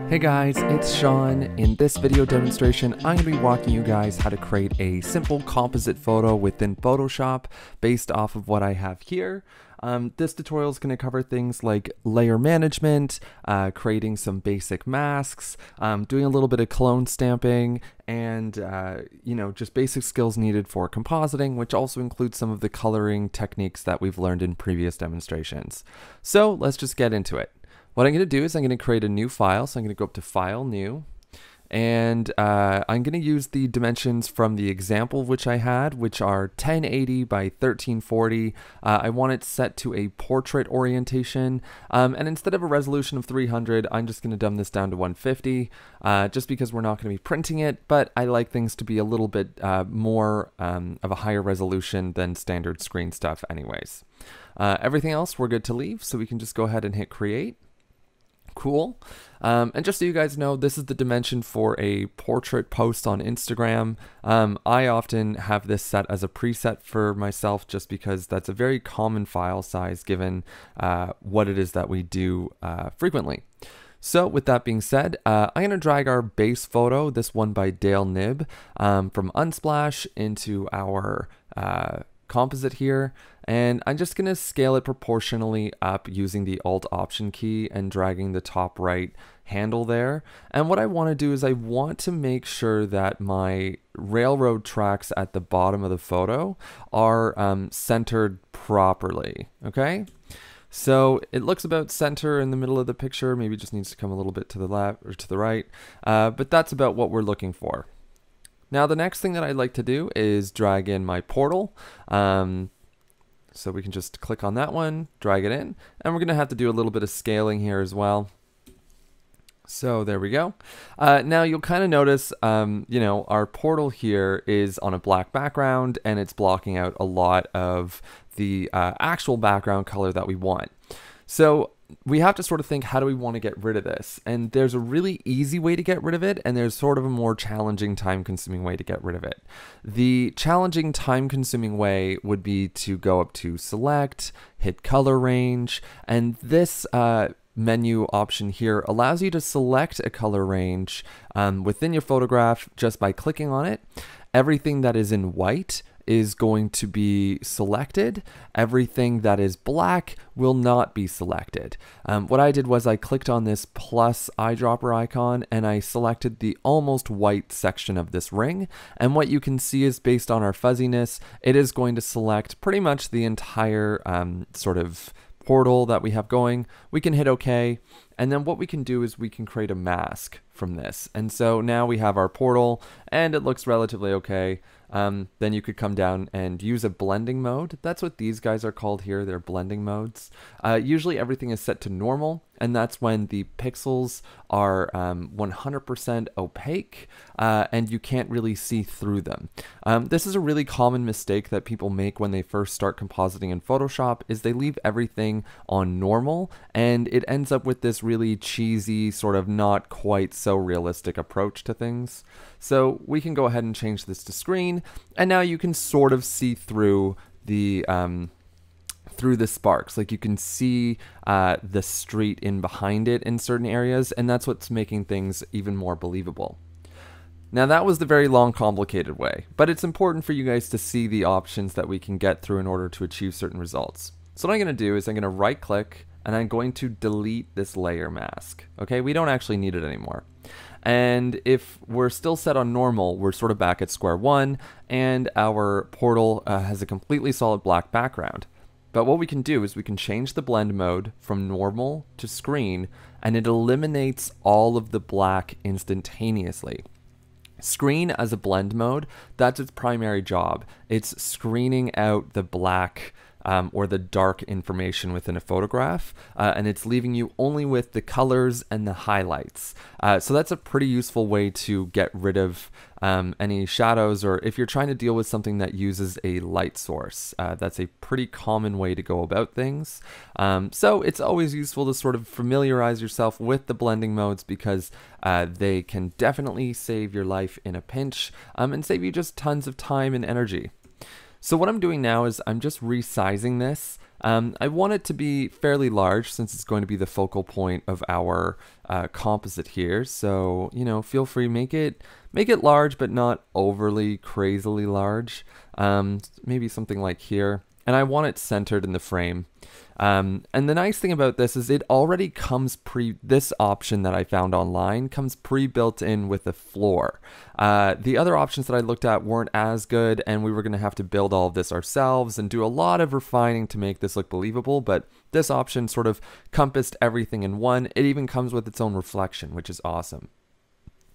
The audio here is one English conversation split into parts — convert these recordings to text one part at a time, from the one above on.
Hey guys, it's Sean. In this video demonstration, I'm going to be walking you guys how to create a simple composite photo within Photoshop based off of what I have here. This tutorial is going to cover things like layer management, creating some basic masks, doing a little bit of clone stamping, and just basic skills needed for compositing, which also includes some of the coloring techniques that we've learned in previous demonstrations. So let's just get into it. What I'm going to do is I'm going to create a new file. So I'm going to go up to File, New, and I'm going to use the dimensions from the example which I had, which are 1080 by 1340. I want it set to a portrait orientation, and instead of a resolution of 300, I'm just going to dumb this down to 150, just because we're not going to be printing it, but I like things to be a little bit more of a higher resolution than standard screen stuff anyways. Everything else we're good to leave, so we can just go ahead and hit Create. Cool. And just so you guys know, this is the dimension for a portrait post on Instagram. I often have this set as a preset for myself just because that's a very common file size given what it is that we do frequently. So with that being said, I'm going to drag our base photo, this one by Dale Nib, from Unsplash into our composite here, and I'm just going to scale it proportionally up using the Alt Option key and dragging the top right handle there. And what I want to do is I want to make sure that my railroad tracks at the bottom of the photo are centered properly. Okay, so it looks about center in the middle of the picture, maybe just needs to come a little bit to the left or to the right, but that's about what we're looking for. Now the next thing that I'd like to do is drag in my portal. So we can just click on that one, drag it in, and we're going to have to do a little bit of scaling here as well. So there we go. Now you'll kind of notice, our portal here is on a black background and it's blocking out a lot of the actual background color that we want. So we have to sort of think, how do we want to get rid of this? And there's a really easy way to get rid of it, and there's sort of a more challenging, time-consuming way to get rid of it. The challenging, time-consuming way would be to go up to Select, hit Color Range, and this menu option here allows you to select a color range within your photograph just by clicking on it. Everything that is in white is going to be selected. Everything that is black will not be selected. What I did was I clicked on this plus eyedropper icon and I selected the almost white section of this ring. And what you can see is based on our fuzziness, it is going to select pretty much the entire sort of portal that we have going. We can hit OK. And then what we can do is we can create a mask from this. And so now we have our portal and it looks relatively okay. Then you could come down and use a blending mode. That's what these guys are called here. They're blending modes. Usually everything is set to normal, and that's when the pixels are 100% opaque and you can't really see through them. This is a really common mistake that people make when they first start compositing in Photoshop, is they leave everything on normal and it ends up with this really cheesy, sort of not quite so realistic approach to things. So we can go ahead and change this to screen, and now you can sort of see through the sparks. Like you can see the street in behind it in certain areas, and that's what's making things even more believable. Now that was the very long, complicated way, but it's important for you guys to see the options that we can get through in order to achieve certain results. So what I'm going to do is I'm going to right click and I'm going to delete this layer mask. Okay, we don't actually need it anymore. And if we're still set on normal, we're sort of back at square one, and our portal has a completely solid black background. But what we can do is we can change the blend mode from normal to screen, and it eliminates all of the black instantaneously. Screen as a blend mode, that's its primary job. It's screening out the black or the dark information within a photograph, and it's leaving you only with the colors and the highlights. So that's a pretty useful way to get rid of any shadows, or if you're trying to deal with something that uses a light source. That's a pretty common way to go about things. So it's always useful to sort of familiarize yourself with the blending modes, because they can definitely save your life in a pinch and save you just tons of time and energy. So what I'm doing now is I'm just resizing this I want it to be fairly large since it's going to be the focal point of our composite here. So, you know, feel free, make it large, but not overly crazily large. Maybe something like here. And I want it centered in the frame. And the nice thing about this is it already comes this option that I found online comes pre-built in with the floor. The other options that I looked at weren't as good, and we were going to have to build all of this ourselves and do a lot of refining to make this look believable, but this option sort of compassed everything in one. It even comes with its own reflection, which is awesome.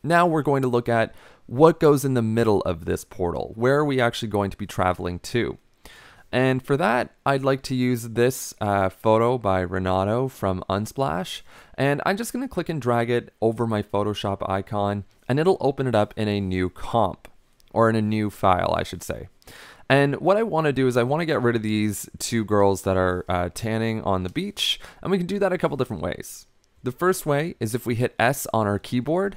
Now we're going to look at what goes in the middle of this portal. Where are we actually going to be traveling to? And for that, I'd like to use this photo by Renato from Unsplash. And I'm just going to click and drag it over my Photoshop icon, and it'll open it up in a new comp, or in a new file, I should say. And what I want to do is I want to get rid of these two girls that are tanning on the beach, and we can do that a couple different ways. The first way is if we hit S on our keyboard,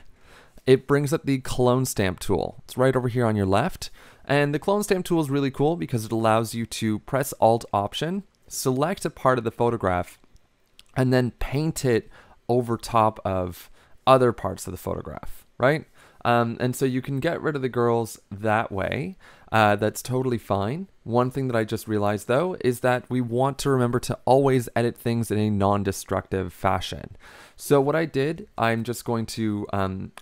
it brings up the clone stamp tool. It's right over here on your left. And the clone stamp tool is really cool because it allows you to press Alt Option, select a part of the photograph, and then paint it over top of other parts of the photograph, right? And so you can get rid of the girls that way. That's totally fine. One thing that I just realized though is that we want to remember to always edit things in a non-destructive fashion. So what I did, I'm just going to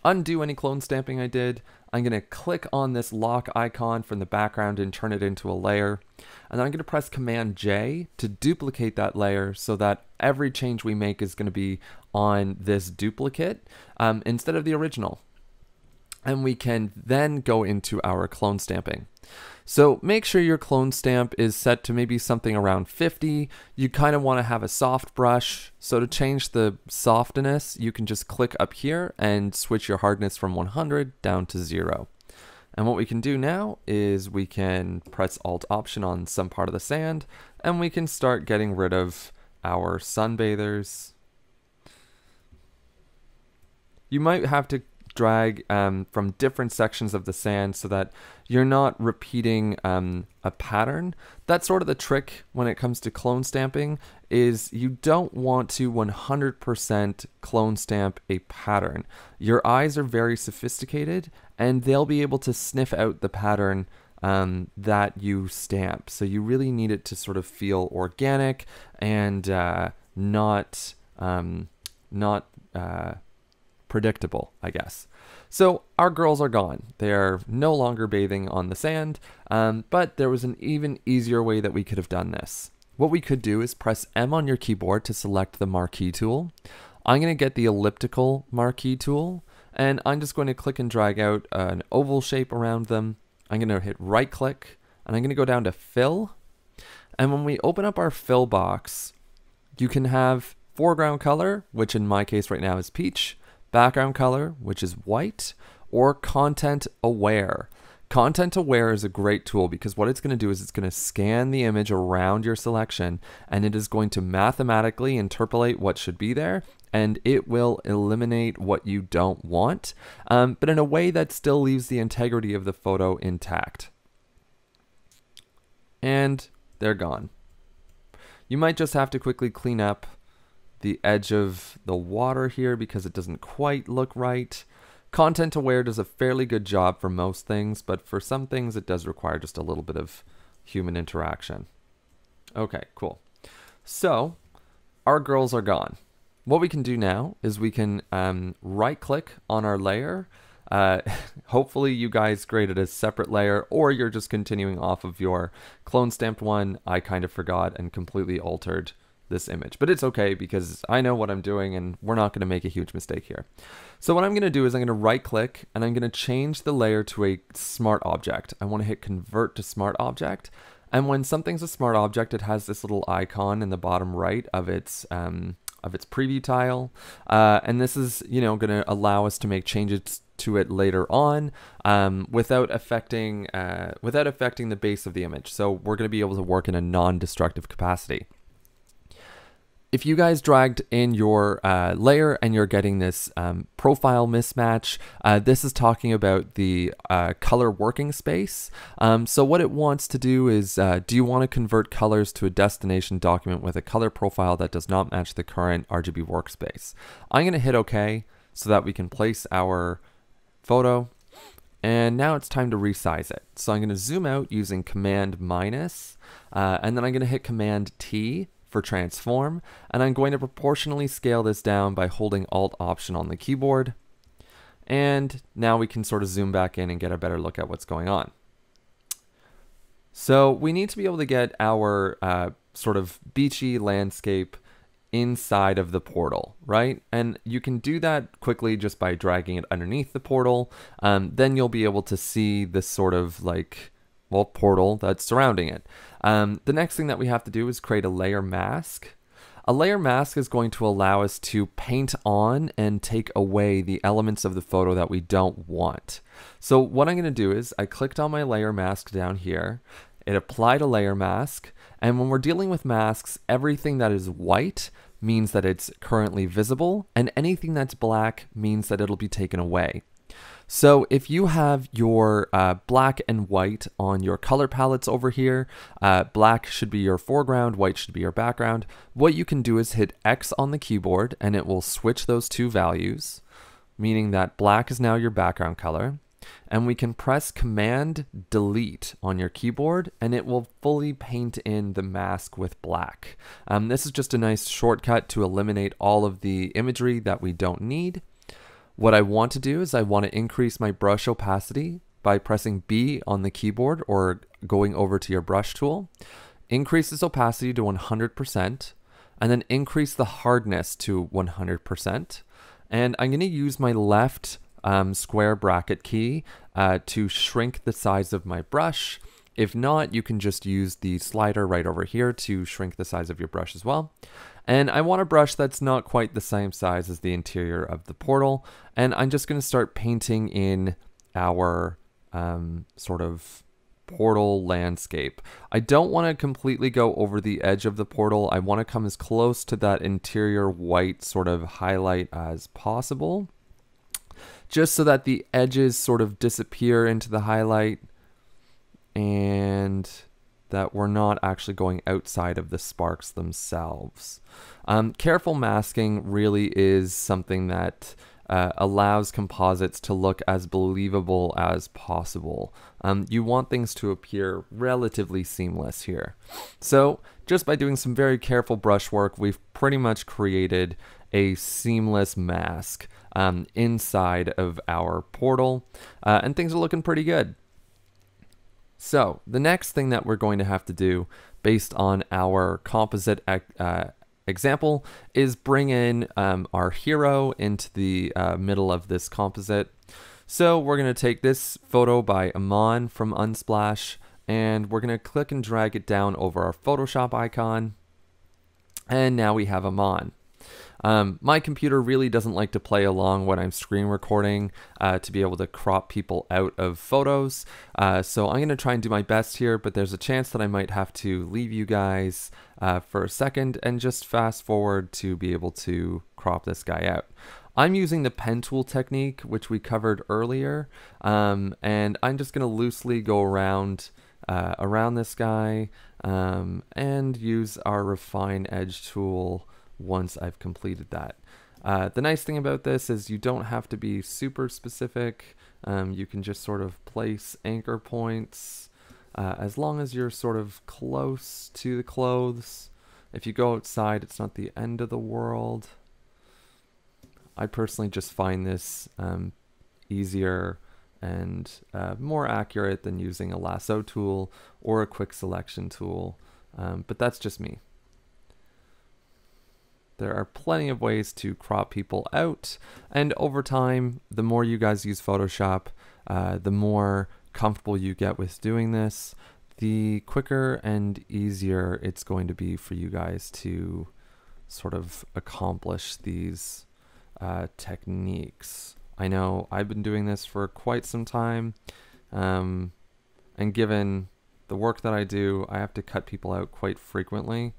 undo any clone stamping I did. I'm going to click on this lock icon from the background and turn it into a layer. And then I'm going to press Command J to duplicate that layer so that every change we make is going to be on this duplicate instead of the original. And we can then go into our clone stamping. So make sure your clone stamp is set to maybe something around 50. You kind of want to have a soft brush. So to change the softness, you can just click up here and switch your hardness from 100 down to 0. And what we can do now is we can press Alt Option on some part of the sand, and we can start getting rid of our sunbathers. You might have to drag from different sections of the sand so that you're not repeating a pattern. That's sort of the trick when it comes to clone stamping, is you don't want to 100% clone stamp a pattern. Your eyes are very sophisticated and they'll be able to sniff out the pattern that you stamp. So you really need it to sort of feel organic and not predictable, I guess. So our girls are gone. They are no longer bathing on the sand, but there was an even easier way that we could have done this. What we could do is press M on your keyboard to select the marquee tool. I'm going to get the elliptical marquee tool, and I'm just going to click and drag out an oval shape around them. I'm going to hit right click, and I'm going to go down to fill. And when we open up our fill box, you can have foreground color, which in my case right now is peach, background color, which is white, or content aware. Content aware is a great tool because what it's going to do is it's going to scan the image around your selection, and it is going to mathematically interpolate what should be there, and it will eliminate what you don't want, but in a way that still leaves the integrity of the photo intact. And they're gone. You might just have to quickly clean up the edge of the water here because it doesn't quite look right. Content aware does a fairly good job for most things, but for some things it does require just a little bit of human interaction. Okay, cool. So our girls are gone. What we can do now is we can right click on our layer. Hopefully you guys created a separate layer, or you're just continuing off of your clone stamped one. I kind of forgot and completely altered this image, but it's okay because I know what I'm doing and we're not going to make a huge mistake here. So what I'm going to do is I'm going to right click and I'm going to change the layer to a smart object. I want to hit convert to smart object, and when something's a smart object, it has this little icon in the bottom right of its preview tile, and this is, you know, going to allow us to make changes to it later on without affecting the base of the image. So we're going to be able to work in a non-destructive capacity. if you guys dragged in your layer and you're getting this profile mismatch, this is talking about the color working space. So what it wants to do is, do you want to convert colors to a destination document with a color profile that does not match the current RGB workspace? I'm going to hit OK so that we can place our photo. And now it's time to resize it. So I'm going to zoom out using Command minus, and then I'm going to hit Command T for transform, and I'm going to proportionally scale this down by holding Alt Option on the keyboard. And now we can sort of zoom back in and get a better look at what's going on. So we need to be able to get our sort of beachy landscape inside of the portal, right? And you can do that quickly just by dragging it underneath the portal. Then you'll be able to see this sort of like, well, portal that's surrounding it. The next thing that we have to do is create a layer mask. A layer mask is going to allow us to paint on and take away the elements of the photo that we don't want. So what I'm going to do is I clicked on my layer mask down here. It applied a layer mask. And when we're dealing with masks, everything that is white means that it's currently visible, and anything that's black means that it'll be taken away. So if you have your black and white on your color palettes over here, black should be your foreground, white should be your background. What you can do is hit X on the keyboard and it will switch those two values, meaning that black is now your background color. And we can press Command Delete on your keyboard and it will fully paint in the mask with black. This is just a nice shortcut to eliminate all of the imagery that we don't need. What I want to do is I want to increase my brush opacity by pressing B on the keyboard or going over to your brush tool. Increase this opacity to 100% and then increase the hardness to 100%. And I'm going to use my left square bracket key to shrink the size of my brush. If not, you can just use the slider right over here to shrink the size of your brush as well. And I want a brush that's not quite the same size as the interior of the portal. And I'm just going to start painting in our sort of portal landscape. I don't want to completely go over the edge of the portal. I want to come as close to that interior white sort of highlight as possible, just so that the edges sort of disappear into the highlight and that we're not actually going outside of the sparks themselves. Careful masking really is something that allows composites to look as believable as possible. You want things to appear relatively seamless here. So just by doing some very careful brush work, we've pretty much created a seamless mask inside of our portal, and things are looking pretty good. So the next thing that we're going to have to do based on our composite example is bring in our hero into the middle of this composite. So we're going to take this photo by Amon from Unsplash and we're going to click and drag it down over our Photoshop icon. And now we have Amon. My computer really doesn't like to play along when I'm screen recording to be able to crop people out of photos. So I'm going to try and do my best here, but there's a chance that I might have to leave you guys for a second and just fast forward to be able to crop this guy out. I'm using the pen tool technique, which we covered earlier, and I'm just going to loosely go around this guy and use our refine edge tool once I've completed that. The nice thing about this is you don't have to be super specific. You can just sort of place anchor points as long as you're sort of close to the clothes. If you go outside, it's not the end of the world. I personally just find this easier and more accurate than using a lasso tool or a quick selection tool, but that's just me. There are plenty of ways to crop people out, and over time, the more you guys use Photoshop, the more comfortable you get with doing this, the quicker and easier it's going to be for you guys to sort of accomplish these techniques. I know I've been doing this for quite some time, and given the work that I do, I have to cut people out quite frequently.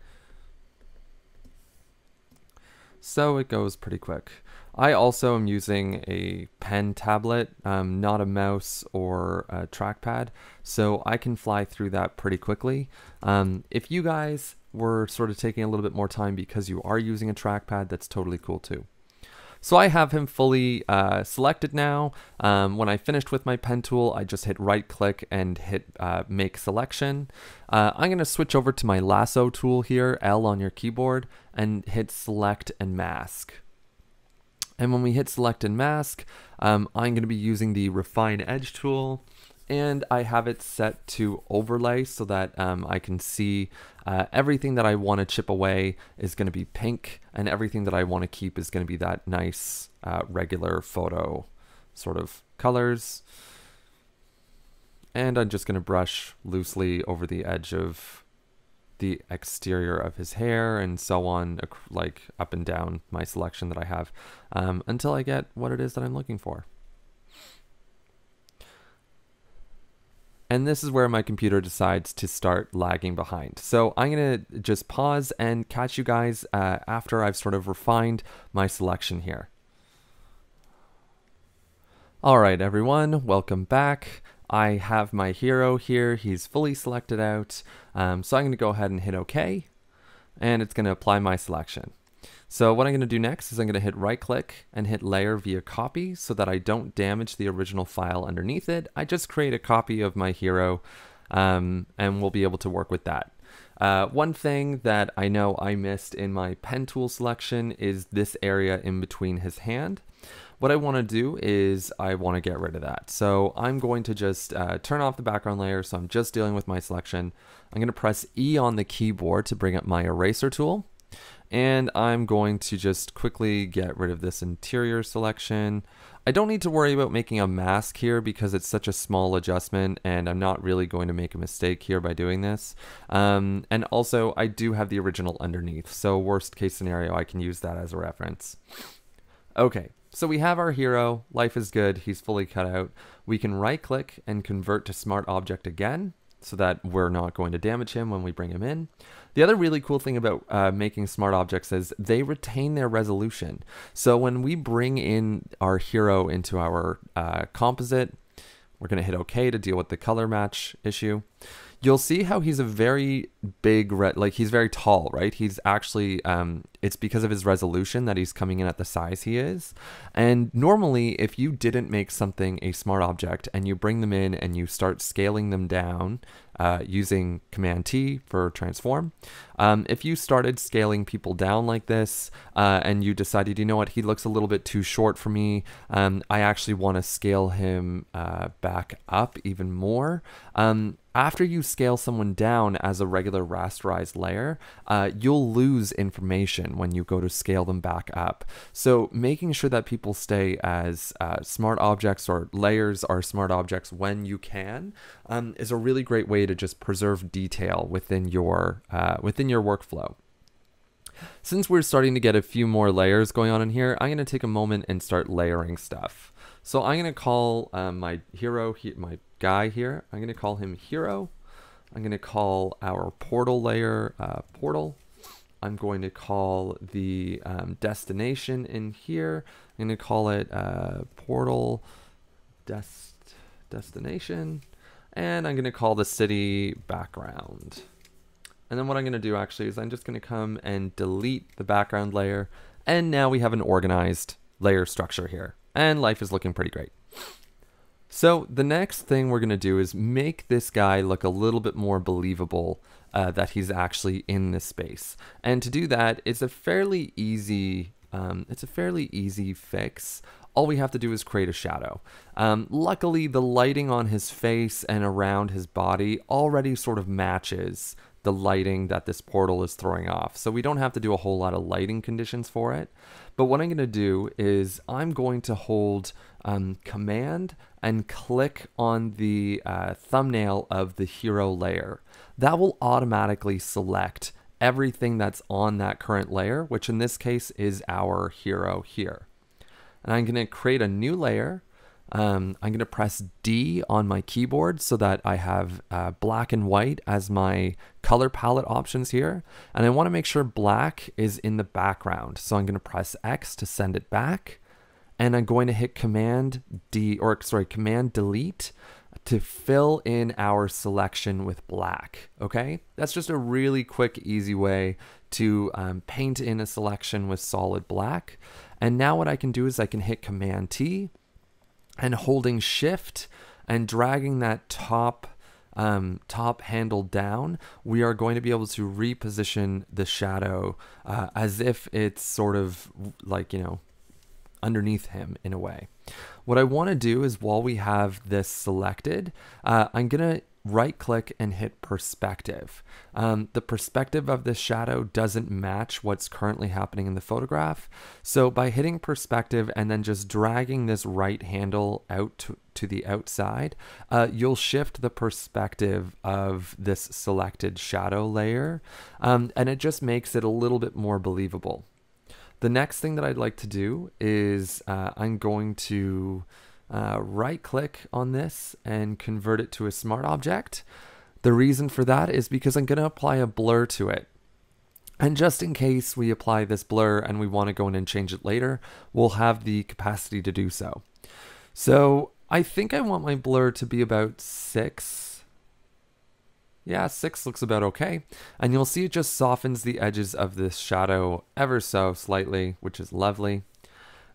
so it goes pretty quick. I also am using a pen tablet, not a mouse or a trackpad, so I can fly through that pretty quickly. If you guys were sort of taking a little bit more time because you are using a trackpad, that's totally cool too. So I have him fully selected now. When I finished with my pen tool, I just hit right click and hit make selection. I'm going to switch over to my lasso tool here, L on your keyboard, and hit select and mask. And when we hit select and mask, I'm going to be using the refine edge tool, and I have it set to overlay so that I can see everything that I want to chip away is going to be pink, and everything that I want to keep is going to be that nice regular photo sort of colors. And I'm just going to brush loosely over the edge of the exterior of his hair and so on, like up and down my selection that I have, until I get what it is that I'm looking for. And this is where my computer decides to start lagging behind. So I'm going to just pause and catch you guys after I've sort of refined my selection here. All right, everyone, welcome back. I have my hero here. He's fully selected out. So I'm going to go ahead and hit OK, and it's going to apply my selection. So what I'm going to do next is I'm going to hit right click and hit layer via copy so that I don't damage the original file underneath it. I just create a copy of my hero, and we'll be able to work with that. One thing that I know I missed in my pen tool selection is this area in between his hand. What I want to do is I want to get rid of that. So I'm going to just turn off the background layer. So I'm just dealing with my selection. I'm going to press E on the keyboard to bring up my eraser tool. And I'm going to just quickly get rid of this interior selection. I don't need to worry about making a mask here because it's such a small adjustment and I'm not really going to make a mistake here by doing this. And also I do have the original underneath. So worst case scenario, I can use that as a reference. Okay. So we have our hero, life is good, he's fully cut out. We can right click and convert to smart object again so that we're not going to damage him when we bring him in. The other really cool thing about making smart objects is they retain their resolution. So when we bring in our hero into our composite, we're going to hit OK to deal with the color match issue. You'll see how he's a very big, he's very tall, right? He's actually, it's because of his resolution that he's coming in at the size he is. And normally, if you didn't make something a smart object and you bring them in and you start scaling them down using Command T for transform, if you started scaling people down like this and you decided, you know what, he looks a little bit too short for me, I actually want to scale him back up even more. After you scale someone down as a regular rasterized layer, you'll lose information when you go to scale them back up. So making sure that people stay as smart objects or layers are smart objects when you can is a really great way to just preserve detail within your workflow. Since we're starting to get a few more layers going on in here, I'm going to take a moment and start layering stuff. So I'm going to call my hero, my guy here, I'm going to call him hero. I'm going to call our portal layer portal. I'm going to call the destination in here, I'm going to call it portal destination. And I'm going to call the city background. And then what I'm going to do actually is I'm just going to come and delete the background layer. And now we have an organized layer structure here. And life is looking pretty great. So the next thing we're going to do is make this guy look a little bit more believable that he's actually in this space. And to do that, it's a fairly easy fix. All we have to do is create a shadow. Luckily, the lighting on his face and around his body already sort of matches the lighting that this portal is throwing off. So we don't have to do a whole lot of lighting conditions for it. But what I'm going to do is I'm going to hold Command and click on the thumbnail of the hero layer. That will automatically select everything that's on that current layer, which in this case is our hero here. And I'm going to create a new layer. I'm going to press D on my keyboard so that I have black and white as my color palette options here. And I want to make sure black is in the background. So I'm going to press X to send it back. And I'm going to hit Command Delete to fill in our selection with black. Okay, that's just a really quick, easy way to paint in a selection with solid black. And now what I can do is I can hit Command T, and holding Shift and dragging that top handle down, we are going to be able to reposition the shadow as if it's sort of like, you know, underneath him in a way. What I want to do is, while we have this selected, I'm going to right click and hit perspective. The perspective of this shadow doesn't match what's currently happening in the photograph. So by hitting perspective and then just dragging this right handle out to the outside, you'll shift the perspective of this selected shadow layer, and it just makes it a little bit more believable. The next thing that I'd like to do is I'm going to right click on this and convert it to a smart object. The reason for that is because I'm going to apply a blur to it. And just in case we apply this blur and we want to go in and change it later, we'll have the capacity to do so. So I think I want my blur to be about 6. Yeah, 6 looks about okay. And you'll see it just softens the edges of this shadow ever so slightly, which is lovely.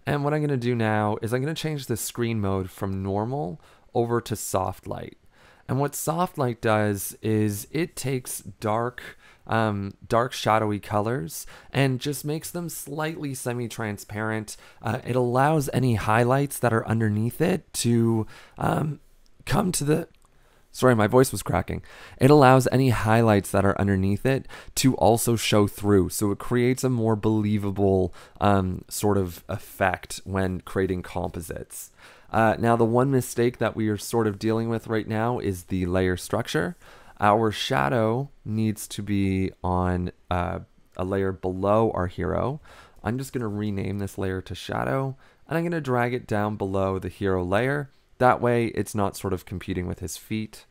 And what I'm going to do now is I'm going to change the screen mode from normal over to soft light. And what soft light does is it takes dark shadowy colors and just makes them slightly semi-transparent. It allows any highlights that are underneath it to come to the... Sorry, my voice was cracking. It allows any highlights that are underneath it to also show through. So it creates a more believable sort of effect when creating composites. Now, the one mistake that we are sort of dealing with right now is the layer structure. Our shadow needs to be on a layer below our hero. I'm just going to rename this layer to shadow, and I'm going to drag it down below the hero layer. That way it's not sort of competing with his feet.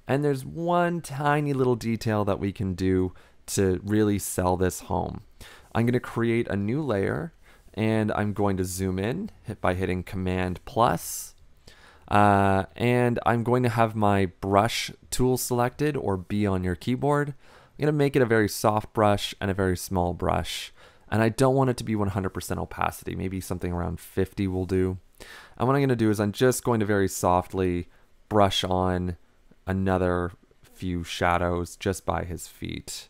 And there's one tiny little detail that we can do to really sell this home. I'm going to create a new layer, and I'm going to zoom in by hitting Command plus. And I'm going to have my brush tool selected, or B on your keyboard. I'm going to make it a very soft brush and a very small brush. And I don't want it to be 100% opacity. Maybe something around 50 will do. And what I'm going to do is I'm just going to very softly brush on another few shadows just by his feet.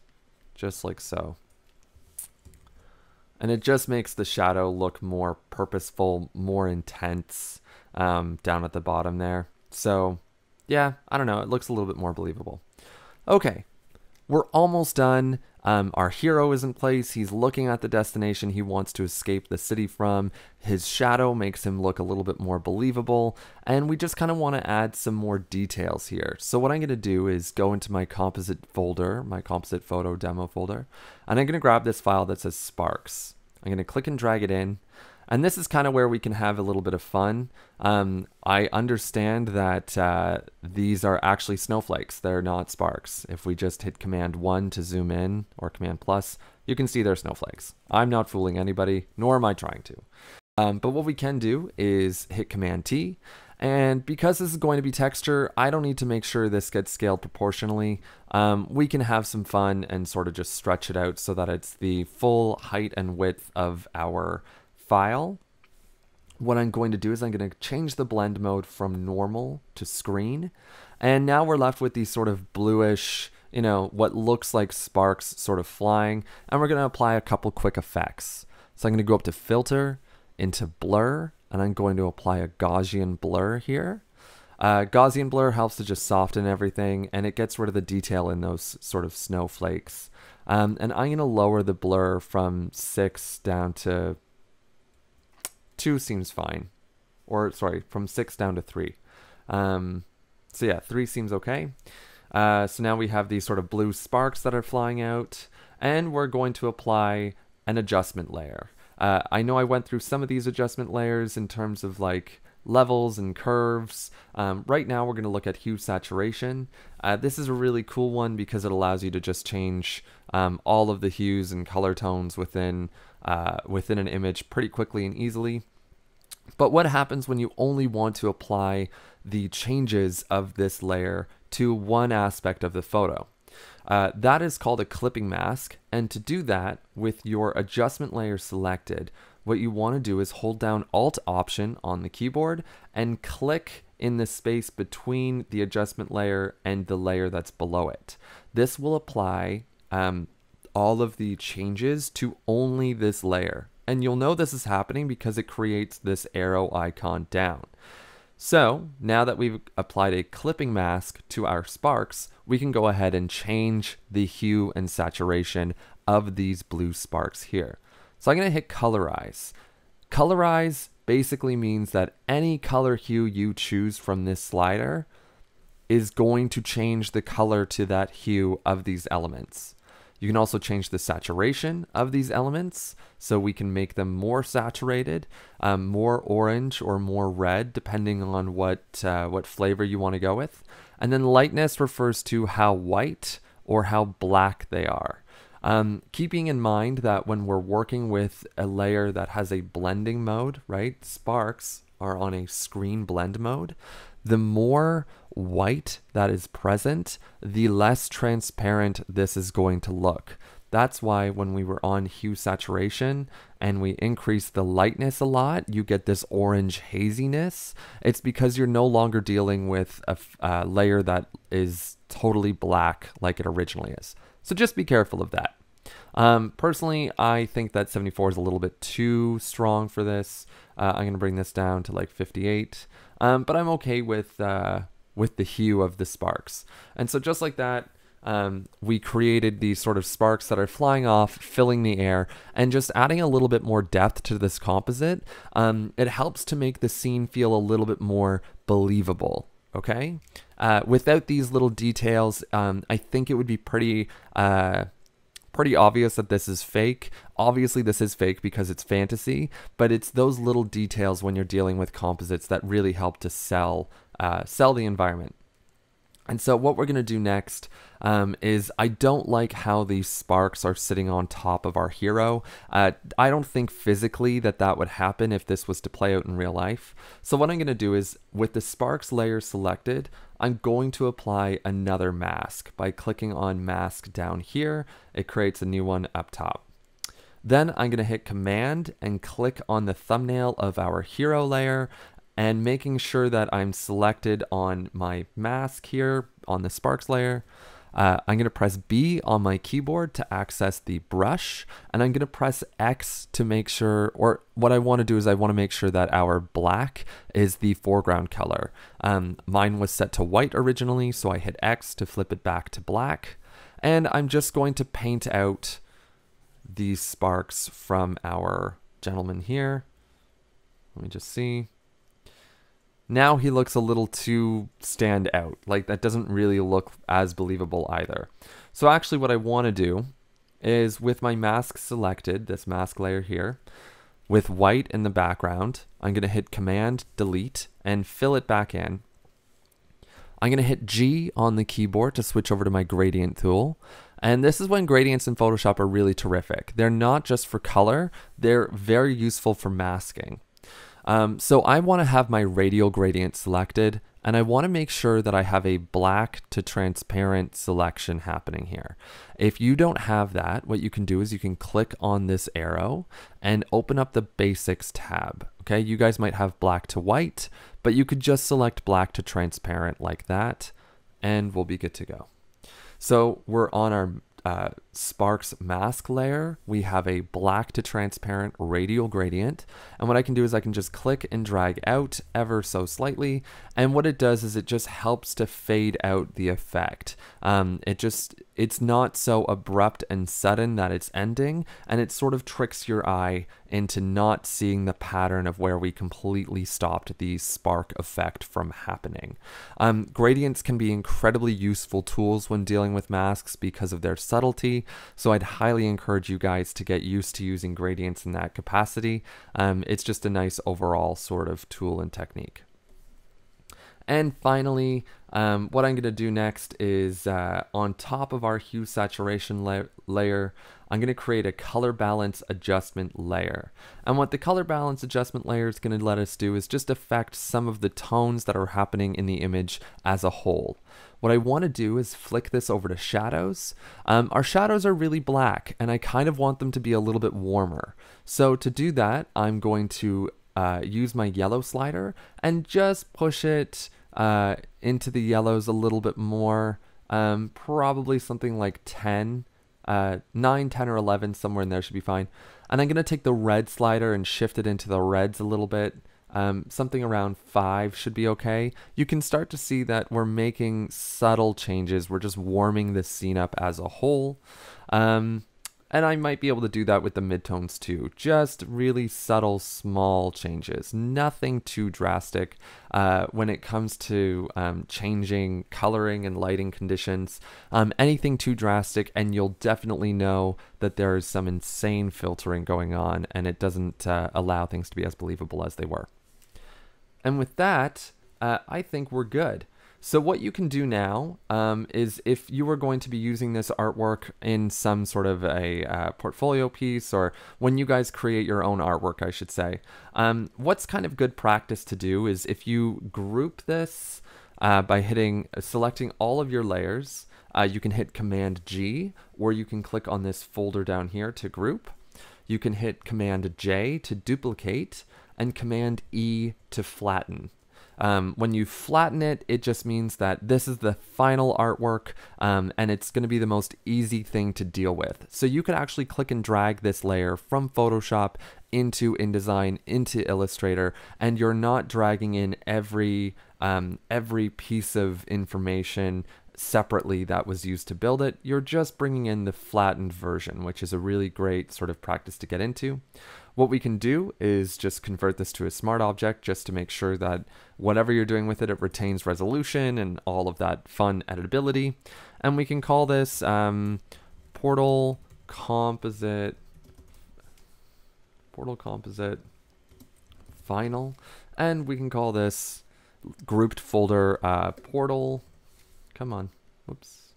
Just like so. And it just makes the shadow look more purposeful, more intense down at the bottom there. So yeah, I don't know. It looks a little bit more believable. Okay, we're almost done. Our hero is in place. He's looking at the destination he wants to escape the city from. His shadow makes him look a little bit more believable. And we just kind of want to add some more details here. So what I'm going to do is go into my composite folder, my composite photo demo folder. And I'm going to grab this file that says Sparks. I'm going to click and drag it in. And this is kind of where we can have a little bit of fun. I understand that these are actually snowflakes. They're not sparks. If we just hit Command 1 to zoom in, or Command plus, you can see they're snowflakes. I'm not fooling anybody, nor am I trying to. But what we can do is hit Command T. And because this is going to be texture, I don't need to make sure this gets scaled proportionally. We can have some fun and sort of just stretch it out so that it's the full height and width of our file. What I'm going to do is I'm going to change the blend mode from normal to screen. And now we're left with these sort of bluish, you know, what looks like sparks sort of flying. And we're going to apply a couple quick effects. So I'm going to go up to Filter, into Blur, and I'm going to apply a Gaussian Blur here. Gaussian Blur helps to just soften everything, and it gets rid of the detail in those sort of snowflakes. And I'm going to lower the blur from 6 down to 2 seems fine. Or, sorry, from 6 down to 3. So yeah, 3 seems okay. So now we have these sort of blue sparks that are flying out, and we're going to apply an adjustment layer. I know I went through some of these adjustment layers in terms of like levels and curves. Right now we're going to look at hue saturation. This is a really cool one because it allows you to just change all of the hues and color tones within an image pretty quickly and easily. But what happens when you only want to apply the changes of this layer to one aspect of the photo? That is called a clipping mask, and to do that with your adjustment layer selected, what you want to do is hold down Alt Option on the keyboard and click in the space between the adjustment layer and the layer that's below it. This will apply all of the changes to only this layer. And you'll know this is happening because it creates this arrow icon down. So now that we've applied a clipping mask to our sparks, we can go ahead and change the hue and saturation of these blue sparks here. So I'm going to hit Colorize. Colorize basically means that any color hue you choose from this slider is going to change the color to that hue of these elements. You can also change the saturation of these elements, so we can make them more saturated, more orange or more red, depending on what flavor you want to go with. And then lightness refers to how white or how black they are. Keeping in mind that when we're working with a layer that has a blending mode, right? Sparks are on a screen blend mode. The more white that is present, the less transparent this is going to look. That's why when we were on hue saturation and we increase the lightness a lot, you get this orange haziness. It's because you're no longer dealing with a layer that is totally black like it originally is. So just be careful of that. Personally, I think that 74 is a little bit too strong for this. I'm going to bring this down to like 58, but I'm okay with the hue of the sparks. And so just like that, we created these sort of sparks that are flying off, filling the air, and just adding a little bit more depth to this composite. It helps to make the scene feel a little bit more believable. Okay, without these little details, I think it would be pretty obvious that this is fake. Obviously this is fake because it's fantasy, but it's those little details when you're dealing with composites that really help to sell the environment. And so what we're going to do next is, I don't like how these sparks are sitting on top of our hero. I don't think physically that would happen if this was to play out in real life. So what I'm going to do is, with the sparks layer selected, I'm going to apply another mask by clicking on mask down here. It creates a new one up top. Then I'm going to hit Command and click on the thumbnail of our hero layer, and making sure that I'm selected on my mask here on the sparks layer. I'm going to press B on my keyboard to access the brush, and I'm going to press X to make sure, or what I want to do is I want to make sure that our black is the foreground color. Mine was set to white originally, so I hit X to flip it back to black, and I'm just going to paint out these sparks from our gentleman here. Let me just see. Now he looks a little too stand out. Like, that doesn't really look as believable either. So actually what I want to do is, with my mask selected, this mask layer here, with white in the background, I'm going to hit Command Delete and fill it back in. I'm going to hit G on the keyboard to switch over to my gradient tool. And this is when gradients in Photoshop are really terrific. They're not just for color, they're very useful for masking. So I want to have my radial gradient selected, and I want to make sure that I have a black to transparent selection happening here. If you don't have that, what you can do is you can click on this arrow and open up the Basics tab. Okay, you guys might have black to white, but you could just select black to transparent like that, and we'll be good to go. So we're on our sparks mask layer. We have a black to transparent radial gradient, and what I can do is I can just click and drag out ever so slightly, and what it does is it just helps to fade out the effect. It's not so abrupt and sudden that it's ending, and it sort of tricks your eye into not seeing the pattern of where we completely stopped the spark effect from happening. Gradients can be incredibly useful tools when dealing with masks because of their subtlety, so I'd highly encourage you guys to get used to using gradients in that capacity. It's just a nice overall sort of tool and technique. And finally, what I'm going to do next is on top of our hue saturation layer, I'm going to create a color balance adjustment layer. And what the color balance adjustment layer is going to let us do is just affect some of the tones that are happening in the image as a whole. What I want to do is flick this over to shadows. Our shadows are really black, and I kind of want them to be a little bit warmer. So to do that, I'm going to use my yellow slider and just push it into the yellows a little bit more, probably something like 10, 9, 10, or 11, somewhere in there should be fine. And I'm going to take the red slider and shift it into the reds a little bit. Something around 5 should be okay. You can start to see that we're making subtle changes. We're just warming this scene up as a whole. And I might be able to do that with the midtones too. Just really subtle, small changes. Nothing too drastic when it comes to changing coloring and lighting conditions. Anything too drastic and you'll definitely know that there is some insane filtering going on and it doesn't allow things to be as believable as they were. And with that, I think we're good. So what you can do now is if you were going to be using this artwork in some sort of a portfolio piece, or when you guys create your own artwork, I should say, what's kind of good practice to do is if you group this by selecting all of your layers, you can hit Command G, or you can click on this folder down here to group. You can hit Command J to duplicate, and Command E to flatten. When you flatten it, it just means that this is the final artwork, and it's going to be the most easy thing to deal with. So you can actually click and drag this layer from Photoshop into InDesign, into Illustrator, and you're not dragging in every piece of information separately that was used to build it. You're just bringing in the flattened version, which is a really great sort of practice to get into. What we can do is just convert this to a smart object just to make sure that whatever you're doing with it, it retains resolution and all of that fun editability. And we can call this Portal Composite Final. And we can call this grouped folder Portal. Come on. Whoops.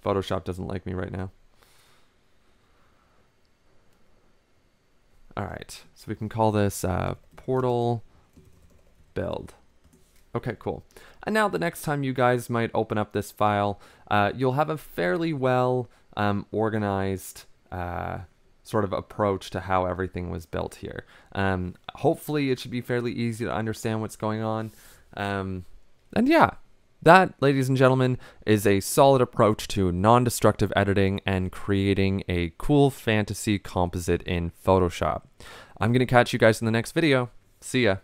Photoshop doesn't like me right now. All right, so we can call this Portal Build. Okay, cool. And now the next time you guys might open up this file, you'll have a fairly well organized sort of approach to how everything was built here. Hopefully it should be fairly easy to understand what's going on. And yeah. That, ladies and gentlemen, is a solid approach to non-destructive editing and creating a cool fantasy composite in Photoshop. I'm going to catch you guys in the next video. See ya.